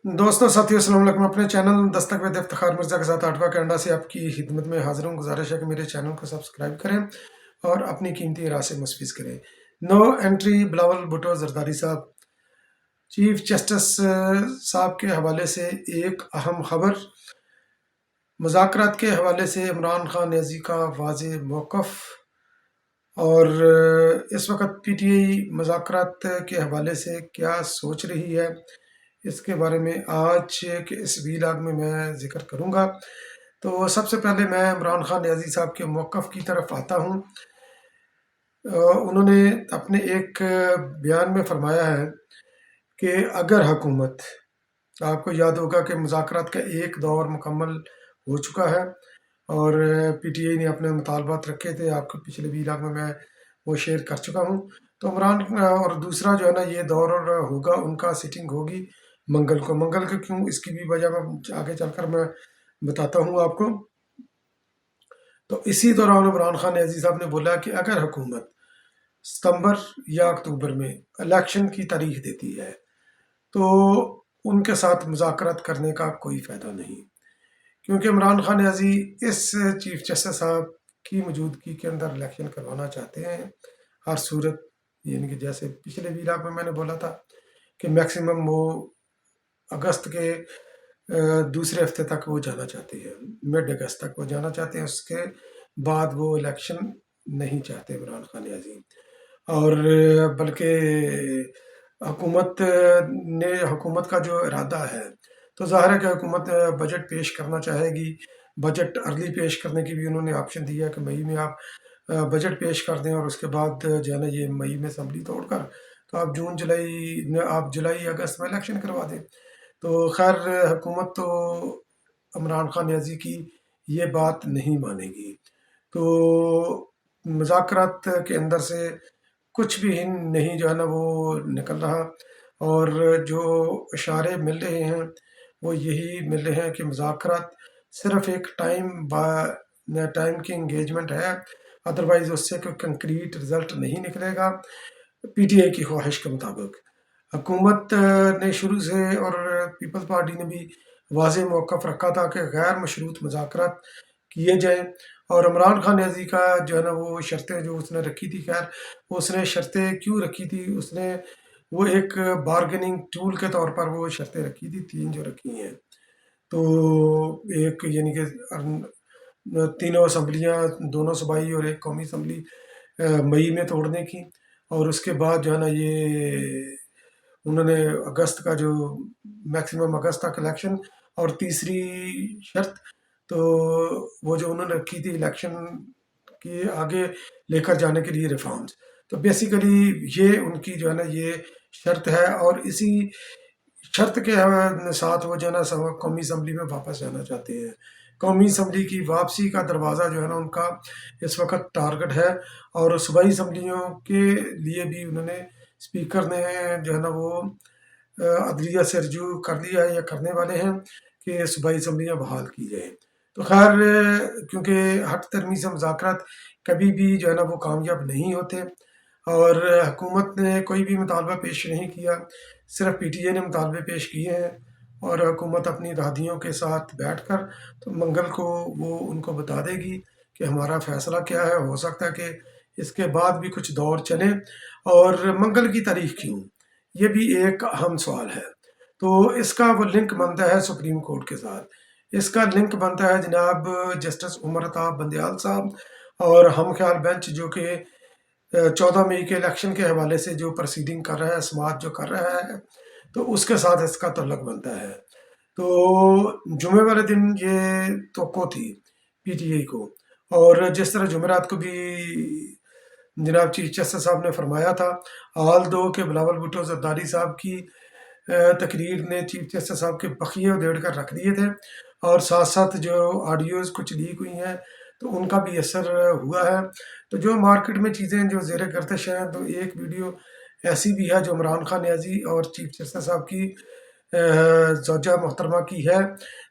दोस्तों साथियों अस्सलाम वालेकुम। अपने चैनल दस्तक विद इफ्तिखार मिर्ज़ा के साथ 8वां कनाडा से आपकी खिदमत में हाजिर हूँ। गुजारिश है कि मेरे चैनल को सब्सक्राइब करें और अपनी कीमती राय से मुस्फिज करें। नो एंट्री बिलावल भुट्टो जरदारी साहब, चीफ जस्टिस साहब के हवाले से एक अहम खबर। मुज़ाकरात के हवाले से इमरान खान न्याज़ी का वाज़ेह मौक़िफ़। और इस वक्त पीटीआई मुज़ाकरात के हवाले से क्या सोच रही है, इसके बारे में आज के इस वीलॉग में मैं ज़िक्र करूँगा। तो सबसे पहले मैं इमरान खान न्याज़ी साहब के मौक़िफ़ की तरफ आता हूँ। उन्होंने अपने एक बयान में फ़रमाया है कि अगर हुकूमत, आपको याद होगा कि मुज़ाकरात का एक दौर मुकम्मल हो चुका है और पीटीआई ने अपने मुतालबात रखे थे, आपके पिछले वीलॉग में मैं वो शेयर कर चुका हूँ। तो इमरान और दूसरा जो है ना, ये दौर होगा उनका, सिटिंग होगी मंगल को क्यों, इसकी भी वजह मैं आगे चलकर मैं बताता हूँ आपको। तो इसी दौरान इमरान खान न्याज़ी साहब ने बोला कि अगर हुकूमत सितंबर या अक्टूबर में इलेक्शन की तारीख देती है तो उनके साथ मुज़ाकरात करने का कोई फ़ायदा नहीं, क्योंकि इमरान खान न्याज़ी इस चीफ जस्टिस साहब की मौजूदगी के अंदर इलेक्शन करवाना चाहते हैं हर सूरत। यानी कि जैसे पिछले वीलॉग में मैंने बोला था कि मैक्सिमम वो अगस्त के दूसरे हफ्ते तक वो जाना चाहते हैं, मिड अगस्त तक वो जाना चाहते हैं। उसके बाद वो इलेक्शन नहीं चाहते इमरान खान न्याज़ी। और बल्कि हुकूमत का जो इरादा है, तो ज़ाहिर है कि हुकूमत बजट पेश करना चाहेगी। बजट अर्ली पेश करने की भी उन्होंने ऑप्शन दिया कि मई में आप बजट पेश कर दें और उसके बाद जो है ना, ये मई में असम्बली तोड़कर तो आप जून जुलाई में, आप जुलाई अगस्त में इलेक्शन करवा दें। तो खैर हुकूमत तो इमरान खान न्याज़ी की ये बात नहीं मानेगी। तो मुज़ाकरात के अंदर से कुछ भी नहीं जो है ना वो निकल रहा, और जो इशारे मिल रहे हैं वो यही मिल रहे हैं कि मुज़ाकरात सिर्फ एक टाइम की इंगेजमेंट है, अदरवाइज़ उससे कोई कंक्रीट रिज़ल्ट नहीं निकलेगा पीटीआई की ख्वाहिश के मुताबिक। हुकूमत ने शुरू से और पीपल्स पार्टी ने भी वाज़ेह मौक़िफ़ रखा था कि गैर मशरूत मुज़ाकरात किए जाएँ। और इमरान खान न्याज़ी का जो है ना वो शर्तें जो उसने रखी थी, खैर उसने शर्तें क्यों रखी थी, उसने वो एक बारगेनिंग टूल के तौर पर वो शर्तें रखी थी, 3 जो रखी हैं। तो एक यानी कि तीनों असम्बलियाँ, दोनों सूबाई और एक कौमी असम्बली मई में तोड़ने की, और उसके बाद जो है ना ये उन्होंने अगस्त का जो मैक्सिमम अगस्त तक इलेक्शन, और तीसरी शर्त तो वो जो उन्होंने रखी थी इलेक्शन के आगे लेकर जाने के लिए रिफॉर्म्स। तो बेसिकली ये उनकी जो है ना ये शर्त है, और इसी शर्त के साथ वो जो है ना कौमी असम्बली में वापस जाना चाहते हैं। कौमी असम्बली की वापसी का दरवाज़ा जो है ना उनका इस वक्त टारगेट है, और सूबाई असम्बलियों के लिए भी उन्होंने, स्पीकर ने जो है ना वो अदलिया से रजू कर लिया है या करने वाले हैं कि सूबाई असम्बलियाँ बहाल की जाएँ। तो खैर क्योंकि हट तरमी से मुज़ाकरात कभी भी जो है ना वो कामयाब नहीं होते, और हुकूमत ने कोई भी मुतालबा पेश नहीं किया, सिर्फ पीटीआई ने मुतालबे पेश किए हैं, और हुकूमत अपनी राहदियों के साथ बैठकर तो मंगल को वो उनको बता देगी कि हमारा फ़ैसला क्या है। हो सकता है कि इसके बाद भी कुछ दौर चले, और मंगल की तारीख क्यों, ये भी एक अहम सवाल है। तो इसका वो लिंक बनता है सुप्रीम कोर्ट के साथ। इसका लिंक बनता है जनाब जस्टिस उमर अता बंदयाल साहब और हम ख्याल बेंच, जो कि 14 मई के इलेक्शन के हवाले से जो प्रोसीडिंग कर रहा है, समात जो कर रहा है, तो उसके साथ इसका तल्लक बनता है। तो जुमे वाले दिन ये तो थी पीटीआई को, और जिस तरह जुमेरात को भी जनाब चीफ जस्टिस साहब ने फरमाया था, हाल दो के बिलावल भुट्टो जरदारी साहब की तकरीर ने चीफ जस्टिस साहब के बखिए उधेड़ कर रख दिए थे, और साथ साथ जो ऑडियोज़ कुछ लीक हुई हैं तो उनका भी असर हुआ है। तो जो मार्केट में चीज़ें जो ज़ेर गर्दिश हैं, तो एक वीडियो ऐसी भी है जो इमरान खान न्याज़ी और चीफ जस्टिस साहब की ज़ौजा मोहतरमा की है।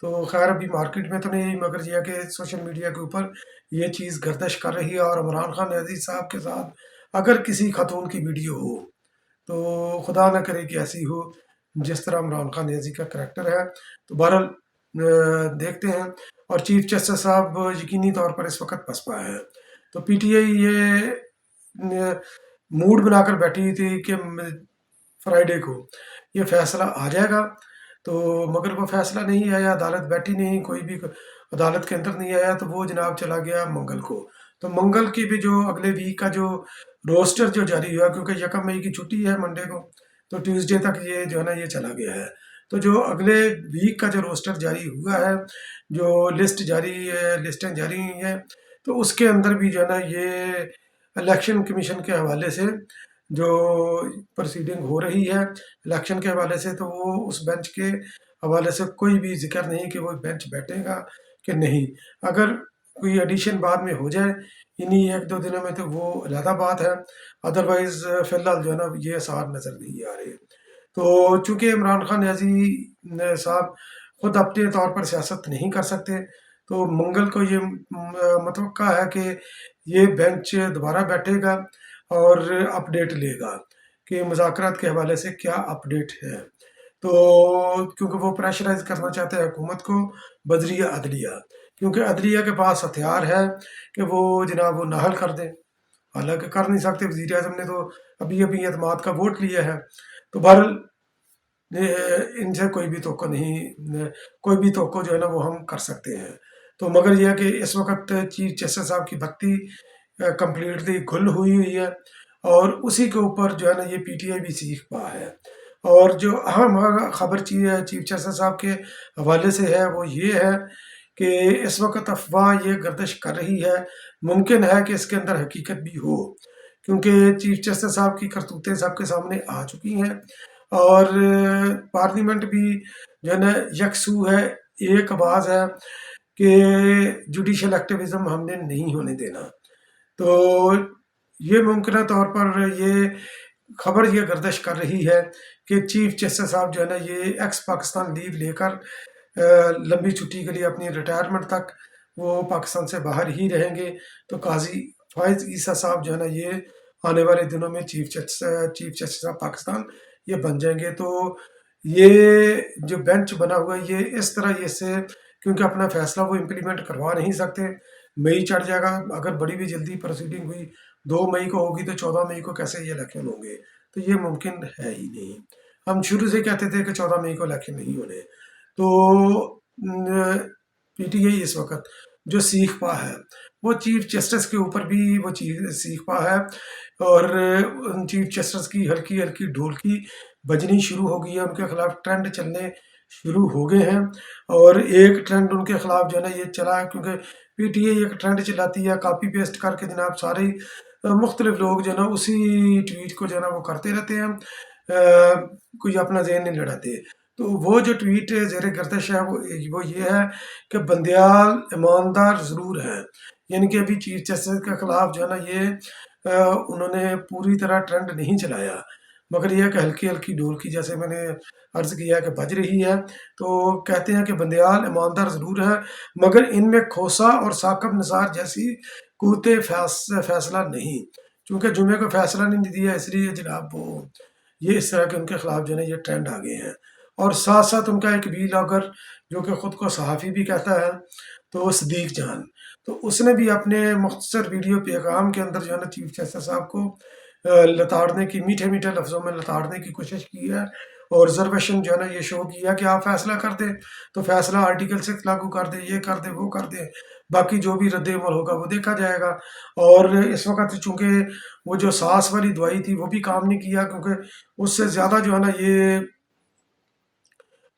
तो खैर अभी मार्केट में तो नहीं, मगर यह है कि सोशल मीडिया के ऊपर ये चीज़ गर्दिश कर रही है, और इमरान खान न्याज़ी साहब के साथ अगर किसी खातून की वीडियो हो तो खुदा न करे कि ऐसी हो, جس طرح عمران خان نیازی کا کریکٹر ہے. تو بہرحال دیکھتے ہیں. اور چیف جسٹس صاحب یقینی طور پر اس وقت پسپا ہے. تو پی ٹی آئی یہ موڈ بنا کر بیٹھی ہوئی تھی کہ فرائیڈے کو یہ فیصلہ آ جائے گا، تو مگر وہ فیصلہ نہیں آیا، عدالت بیٹھی نہیں، کوئی بھی عدالت کے اندر نہیں آیا، تو وہ جناب چلا گیا منگل کو. تو منگل کی بھی جو اگلے ویک کا جو روسٹر جو جاری ہوا، کیونکہ 1 مئی کی چھٹی ہے منڈے کو، تو ٹیوزڈے تک یہ جو ہے نا یہ چلا گیا ہے. تو جو اگلے ویک کا جو روسٹر جاری ہوا ہے، جو لسٹیں جاری ہوئی ہیں، تو اس کے اندر بھی جو ہے نا یہ الیکشن کمیشن کے حوالے سے جو پروسیڈنگ ہو رہی ہے الیکشن کے حوالے سے، تو وہ اس بینچ کے حوالے سے کوئی بھی ذکر نہیں کہ وہ بینچ بیٹھے گا کہ نہیں. اگر کوئی ایڈیشن بعد میں ہو جائے انہی 1-2 دنوں میں تو وہ علیحدہ بات ہے، ادروائز فی الحال جو ہے نا یہ آثار نظر نہیں آ رہے. تو چونکہ عمران خان نیازی صاحب خود اپنے طور پر سیاست نہیں کر سکتے، تو منگل کو یہ متوقع ہے کہ یہ بینچ دوبارہ بیٹھے گا اور اپڈیٹ لے گا کہ مذاکرات کے حوالے سے کیا اپڈیٹ ہے. تو کیونکہ وہ پریشرائز کرنا چاہتے ہیں حکومت کو بذریعہ عدلیہ، کیونکہ عدلیہ کے پاس ہتھیار ہے کہ وہ جناب وہ نااہل کر دیں، حالانکہ کر نہیں سکتے. وزیر اعظم نے تو ابھی اعتماد کا ووٹ لیا ہے. تو بہرحال ان سے کوئی بھی توقع نہیں، کوئی بھی توقع جو ہے نا وہ ہم کر سکتے ہیں. تو مگر یہ ہے کہ اس وقت چیف جسٹس صاحب کی بختی کمپلیٹلی گل ہوئی ہے، اور اسی کے اوپر جو ہے نا یہ پی ٹی آئی بھی سیکھ پا ہے. اور جو اہم خبر چیف جسٹس صاحب کے حوالے سے ہے وہ یہ ہے کہ اس وقت افواہ یہ گردش کر رہی ہے، ممکن ہے کہ اس کے اندر حقیقت بھی ہو، کیونکہ چیف جسٹس صاحب کی کرتوتیں سب کے سامنے آ چکی ہیں، اور پارلیمنٹ بھی جو ہے نا یکسو ہے، ایک آواز ہے کہ جوڈیشل ایکٹیویزم ہم نے نہیں ہونے دینا. تو یہ ممکنہ طور پر یہ خبر یہ گردش کر رہی ہے کہ چیف جسٹس صاحب جو ہے نا یہ ایکس پاکستان لیو لے کر لمبی چھٹی کے لیے اپنی ریٹائرمنٹ تک وہ پاکستان سے باہر ہی رہیں گے. تو قاضی فائز عیسیٰ صاحب جو ہے نا یہ آنے والے دنوں میں چیف جسٹس آف پاکستان یہ بن جائیں گے. تو یہ جو بینچ بنا ہوا ہے یہ اس طرح یہ سے کیونکہ اپنا فیصلہ وہ امپلیمنٹ کروا نہیں سکتے، مئی چڑھ جائے گا. اگر بڑی بھی جلدی پروسیڈنگ ہوئی 2 مئی کو ہوگی تو 14 مئی کو کیسے یہ الیکشن ہوں گے؟ تو یہ ممکن ہے ہی نہیں. ہم شروع سے کہتے تھے کہ 14 مئی کو الیکشن نہیں ہونے. تو پی ٹی آئی اس وقت جو سیکھ پا ہے وہ چیف جسٹس کے اوپر بھی وہ سیکھ پا ہے، اور چیف جسٹس کی ہلکی ہلکی ڈھولکی بجنی شروع ہو گئی ہے، ان کے خلاف ٹرینڈ چلنے شروع ہو گئے ہیں. اور ایک ٹرینڈ ان کے خلاف جو ہے نا یہ چلا ہے، کیونکہ پی ٹی آئی ایک ٹرینڈ چلاتی ہے کاپی پیسٹ کر کے جناب سارے مختلف لوگ جو ہے نا اسی ٹویٹ کو جو ہے نا وہ کرتے رہتے ہیں، کوئی اپنا ذہن نہیں لڑاتے. تو وہ جو ٹویٹ زیر گردش ہے وہ یہ ہے کہ بندیال ایماندار ضرور ہے، یعنی کہ ابھی چیف جسٹس کے خلاف جو ہے نا یہ انہوں نے پوری طرح ٹرینڈ نہیں چلایا، مگر یہ کہ ہلکی ہلکی ڈھولکی جیسے میں نے عرض کیا کہ بج رہی ہے. تو کہتے ہیں کہ بندیال ایماندار ضرور ہے مگر ان میں کھوسا اور ثاقب نثار جیسی قوت فیصلہ نہیں، چونکہ جمعے کو فیصلہ نہیں دیا اس لیے جناب وہ یہ اس طرح کے ان کے خلاف جو ہے نا یہ ٹرینڈ آ گئے ہیں. اور ساتھ ساتھ ان کا ایک ویلاگر جو کہ خود کو صحافی بھی کہتا ہے، تو صدیق جان، تو اس نے بھی اپنے مختصر ویڈیو پیغام کے اندر جو ہے نا چیف جسٹس صاحب کو لتاڑنے کی، میٹھے میٹھے لفظوں میں لتاڑنے کی کوشش کی ہے، اور ریزرویشن جو ہے نا یہ شو کیا کہ آپ فیصلہ کر دیں تو فیصلہ آرٹیکل 6 لاگو کر دیں، یہ کر دیں وہ کر دیں، باقی جو بھی رد عمل ہوگا وہ دیکھا جائے گا. اور اس وقت چونکہ وہ جو سانس والی دوائی تھی وہ بھی کام نہیں کیا، کیونکہ اس سے زیادہ جو ہے نا یہ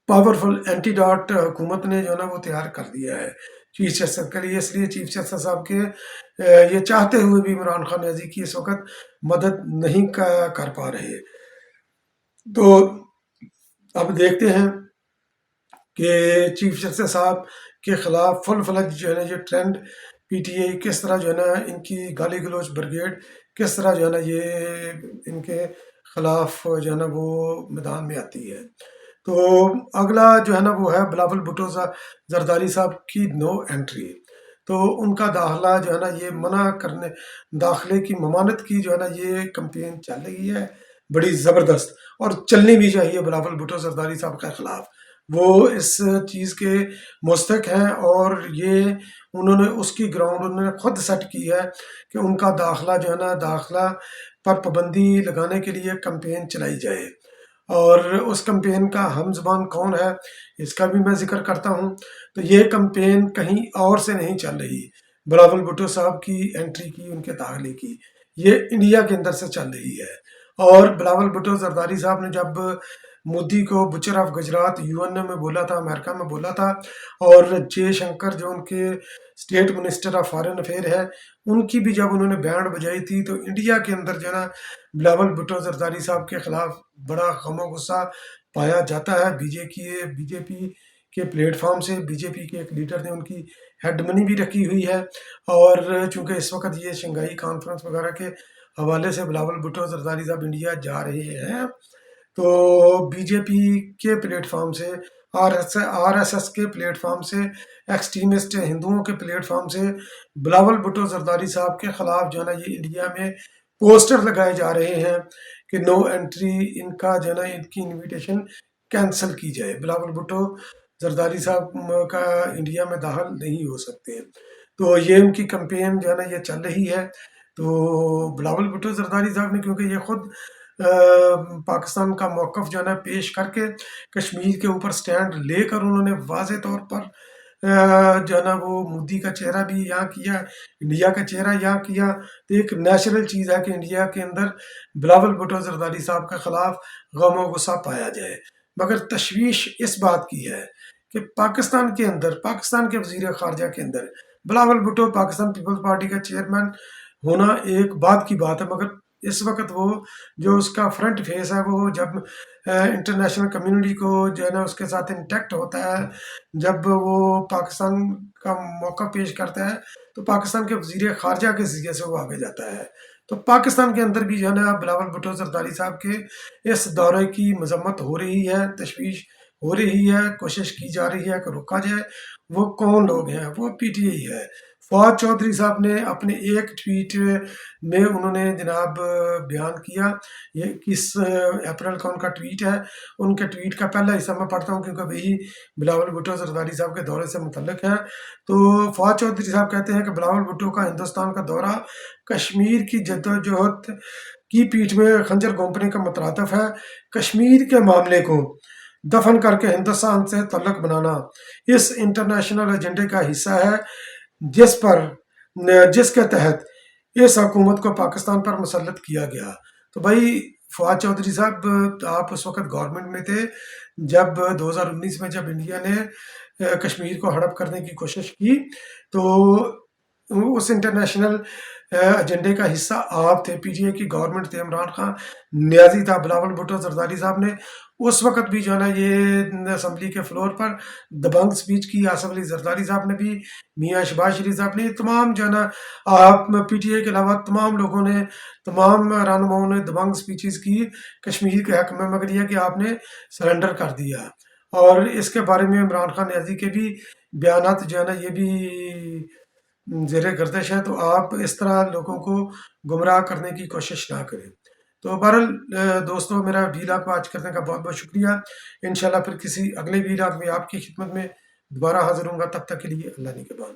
پاورفل اینٹی ڈاٹ حکومت نے جو ہے نا وہ تیار کر دیا ہے چیف جسٹس کے لیے. اس لیے چیف جسٹس صاحب کے یہ چاہتے ہوئے بھی عمران خان نیازی کی اس وقت مدد نہیں کر پا رہے. تو اب دیکھتے ہیں کہ چیف جسٹس صاحب کے خلاف فل فلج جو ہے نا یہ ٹرینڈ پی ٹی آئی کس طرح جو ہے نا ان کی گالی گلوچ بریگیڈ کس طرح جو ہے نا یہ ان کے خلاف جو ہے نا وہ میدان میں آتی ہے. تو اگلا جو ہے نا وہ ہے بلاول بھٹو زرداری صاحب کی نو انٹری. تو ان کا داخلہ جو ہے نا یہ منع کرنے، داخلے کی ممانعت کی جو ہے نا یہ کمپین چل رہی ہے बड़ी ज़बरदस्त, और चलनी भी चाहिए बिलावल भुट्टो ज़रदारी साहब के ख़िलाफ़। वो इस चीज़ के मुस्तक हैं, और ये उन्होंने उसकी ग्राउंड उन्होंने खुद सेट की है कि उनका दाखिला जो है ना, दाखिला पर पाबंदी लगाने के लिए कैंपेन चलाई जाए। और उस कैंपेन का हम ज़बान कौन है, इसका भी मैं ज़िक्र करता हूँ। तो ये कैंपेन कहीं और से नहीं चल रही, बिलावल भुट्टो साहब की एंट्री की, उनके दाखिले की, ये इंडिया के अंदर से चल रही है। और बिलावल भुट्टो जरदारी साहब ने जब मोदी को बुचर ऑफ गुजरात यूएन में बोला था, अमेरिका में बोला था, और जयशंकर जो उनके state minister of foreign affair है, उनकी भी जब उन्होंने बैंड बजाई थी, तो इंडिया के अंदर जो है ना, बिलावल भुट्टो जरदारी साहब के खिलाफ बड़ा गम गुस्सा पाया जाता है। बीजेपी के प्लेटफॉर्म से बीजेपी के एक लीडर ने उनकी हेड मनी भी रखी हुई है। और चूंकि इस वक्त ये शंघाई कॉन्फ्रेंस वगैरह के हवाले से बिलावल भुट्टो जरदारी साहब इंडिया जा रहे हैं, तो बीजेपी के प्लेटफॉर्म से, आरएसएस के प्लेटफॉर्म से, एक्सट्रीमिस्ट हिंदुओं के प्लेटफॉर्म से बिलावल भुट्टो जरदारी साहब के खिलाफ जो है ना, ये इंडिया में पोस्टर लगाए जा रहे हैं कि नो एंट्री, इनका जो है ना, इनकी इनविटेशन कैंसिल की जाए, बिलावल भुट्टो जरदारी साहब का इंडिया में दाखिल नहीं हो सकते हैं। तो ये उनकी कैंपेन जो है ना, ये चल रही है। तो बिलावल भुट्टो जरदारी साहब ने, क्योंकि ये खुद पाकिस्तान का मौक़िफ़ जो है ना पेश करके, कश्मीर के ऊपर स्टैंड लेकर उन्होंने वाज़े तौर पर जो है ना, वो मोदी का चेहरा भी यहाँ किया, इंडिया का चेहरा यहाँ किया। तो एक नेचुरल चीज़ है कि इंडिया के अंदर बिलावल भुट्टो जरदारी साहब के ख़िलाफ़ गम और गुस्सा पाया जाए। मगर तशवीश इस बात की है कि पाकिस्तान के अंदर, पाकिस्तान के वज़ीर ख़ारजा के अंदर बिलावल भुट्टो पाकिस्तान पीपल्स पार्टी का चेयरमैन होना एक बात की बात है, मगर इस वक्त वो जो उसका फ्रंट फेस है, वो जब इंटरनेशनल कम्युनिटी को जो है ना उसके साथ इंटैक्ट होता है, जब वो पाकिस्तान का मौका पेश करता है, तो पाकिस्तान के वज़ीर ख़ारजा के ज़रिए से वो आगे जाता है। तो पाकिस्तान के अंदर भी जो है ना, बिलावल भुट्टो जरदारी साहब के इस दौरे की मजम्मत हो रही है, तशवीश हो रही है, कोशिश की जा रही है कि रोका जाए। वो कौन लोग हैं? वो पीटीआई है। फवाद चौधरी साहब ने अपने एक ट्वीट में उन्होंने जनाब बयान किया, ये 21 अप्रैल का उनका ट्वीट है। उनके ट्वीट का पहला हिस्सा मैं पढ़ता हूँ, क्योंकि वही बिलावल भुट्टो जरदारी साहब के दौरे से मुतल्लिक है। तो फवाद चौधरी साहब कहते हैं कि बिलावल भुट्टो का हिंदुस्तान का दौरा कश्मीर की जद्दोजहद की पीठ में खंजर घोंपने का मुतरादिफ है। कश्मीर के मामले को दफन करके हिंदुस्तान से तल्लक बनाना इस इंटरनेशनल एजेंडे का हिस्सा है, जिसके तहत इस हुकूमत को पाकिस्तान पर मुसल्लत किया गया। तो भाई फवाद चौधरी साहब, आप उस वक्त गवर्नमेंट में थे जब 2019 में जब इंडिया ने कश्मीर को हड़प करने की कोशिश की, तो उस इंटरनेशनल एजेंडे का हिस्सा आप थे। पीटीआई की गवर्नमेंट थी, इमरान खान नियाजी था। बिलावल भुट्टो जरदारी साहब ने उस वक्त भी जो है ना, ये असम्बली के फ्लोर पर दबंग स्पीच की। आसफ अली जरदारी साहब ने भी, मियाँ शहबाज शरीफ साहब ने, तमाम जो है ना, आप पीटीआई के अलावा तमाम लोगों ने, तमाम रहनुमाओं ने दबंग स्पीचेस की कश्मीर के हक में, मगर यह कि आपने सरेंडर कर दिया। और इसके बारे में इमरान खान नियाजी के भी बयानात जो है ना, ये भी ज़ेरे गर्दिश है। तो आप इस तरह लोगों को गुमराह करने की कोशिश ना करें। तो बहरहाल दोस्तों, मेरा वीलॉग वॉच करने का बहुत बहुत शुक्रिया। इंशाल्लाह फिर किसी अगले वीलॉग में आपकी खिदमत में दोबारा हाजिर होऊंगा। तब तक के लिए अल्लाह निगहबान।